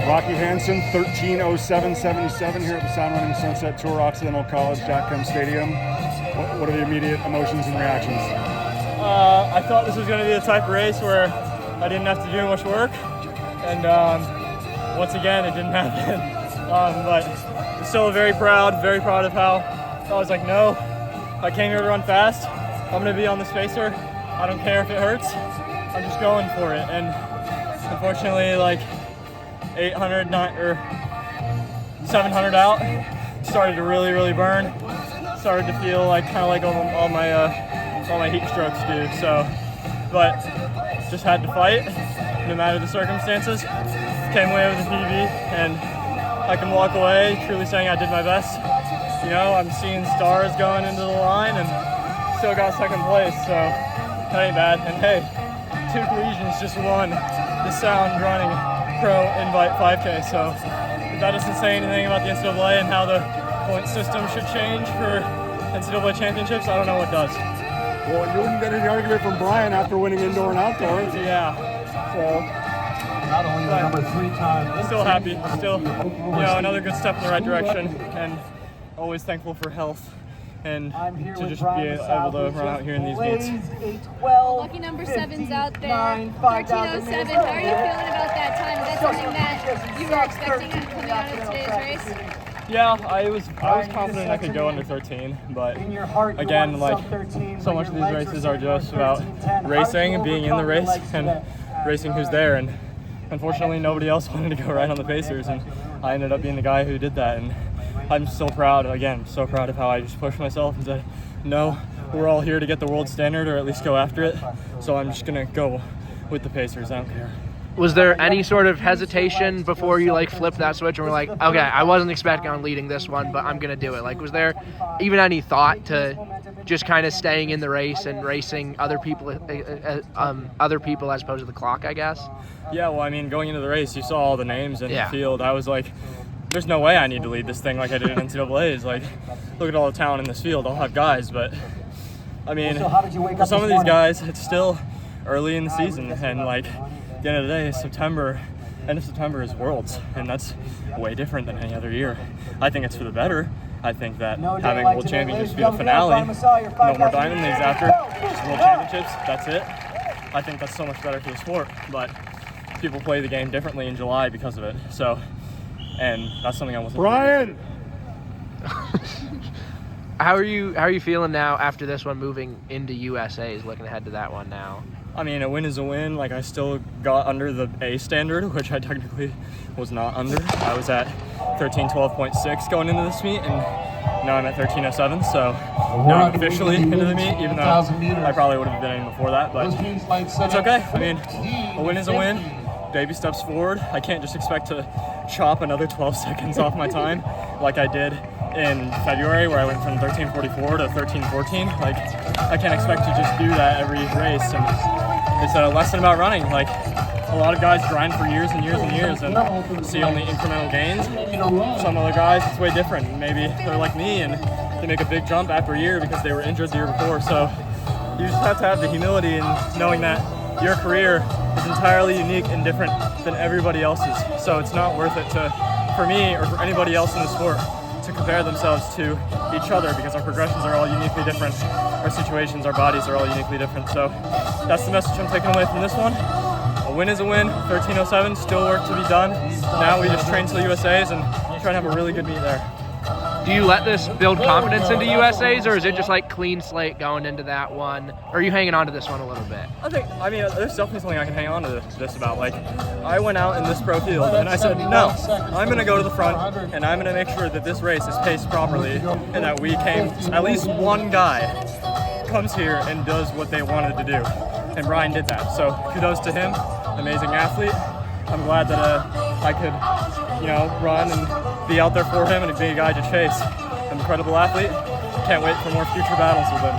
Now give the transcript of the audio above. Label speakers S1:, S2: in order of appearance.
S1: Rocky Hansen, 13:07:77 here at the Sound Running Sunset Tour, Occidental College.com Stadium. What are the immediate emotions and reactions?
S2: I thought this was going to be the type of race where I didn't have to do much work, and once again, it didn't happen. But I'm still very proud of how I was like, no, I came here to run fast. I'm going to be on this pacer. I don't care if it hurts. I'm just going for it. And unfortunately, like 800 or 700 out, started to really burn. Started to feel like kind of like all my heat strokes do. So, but just had to fight, no matter the circumstances. Came away with a PB, and I can walk away truly saying I did my best. You know, I'm seeing stars going into the line, and still got second place. So that ain't bad. And hey, 2 collisions just won the Sound Running Pro Invite 5K. So if that doesn't say anything about the NCAA and how the point system should change for NCAA championships, I don't know what does.
S1: Well, you wouldn't get any argument from Brian after winning indoor and outdoor.
S2: Yeah. So
S3: not only the number 3 time.
S2: Still happy. Still, another good step in the right direction, and always thankful for health and to just be able to run out here in these meets.
S4: Lucky number 7's out there, 13:07. How are you feeling about that time? Is that something that you were expecting coming out of today's race?
S2: Yeah, I was confident I could go under 13, but again, like, so much of these races are just about racing and being in the race and racing who's there, and unfortunately nobody else wanted to go right on the pacers, and I ended up being the guy who did that. And I'm so proud of how I just pushed myself and said, no, we're all here to get the world standard, or at least go after it, so I'm just gonna go with the pacers. I don't care.
S5: Was there any sort of hesitation before you flipped that switch and were like, okay, I wasn't expecting on leading this one, but I'm gonna do it? Like, was there even any thought to just kind of staying in the race and racing other people as opposed to the clock, I guess?
S2: Yeah, well, I mean, going into the race, you saw all the names in the field. I was like, there's no way I need to lead this thing like I did in NCAAs. Like, look at all the talent in this field. I'll have guys, but I mean, for some of these guys, it's still early in the season, and like, at the end of the day, end of September is Worlds, and that's way different than any other year. I think it's for the better. I think that having World Championships be the finale, no more Diamond Leagues after, just World Championships, that's it. I think that's so much better for the sport, but people play the game differently in July because of it. So, and that's something I wasn't.
S1: Brian!
S5: How are you feeling now after this one, moving into USA's, looking ahead to that one now?
S2: I mean, a win is a win. Like, I still got under the A standard, which I technically was not under. I was at 13:12.6 going into this meet, and now I'm at 13:07. So now I'm officially into the meet, even though I probably would have been in before that. But it's okay. I mean, a win is a win. Baby steps forward. I can't just expect to chop another 12 seconds off my time like I did in February, where I went from 13:44 to 13:14. Like, I can't expect to just do that every race. And it's a lesson about running. Like, a lot of guys grind for years and years and years and see only incremental gains. Some other guys, it's way different. Maybe they're like me and they make a big jump after a year because they were injured the year before. So you just have to have the humility in knowing that your career is entirely unique and different than everybody else's. So it's not worth it for me or for anybody else in the sport to compare themselves to each other, because our progressions are all uniquely different. Our situations, our bodies are all uniquely different. So that's the message I'm taking away from this one. A win is a win. 13:07, still work to be done. Now we just train to the USA's and try to have a really good meet there.
S5: Do you let this build confidence into USA's, or is it just like clean slate going into that one? Or are you hanging on to this one a little bit?
S2: I mean, there's definitely something I can hang on to this about. Like, I went out in this pro field and I said, no, I'm going to go to the front and I'm going to make sure that this race is paced properly and that at least one guy comes here and does what they wanted to do. And Brian did that. So kudos to him, amazing athlete. I'm glad that I could, run and be out there for him and be a guy to chase. An incredible athlete. Can't wait for more future battles with him.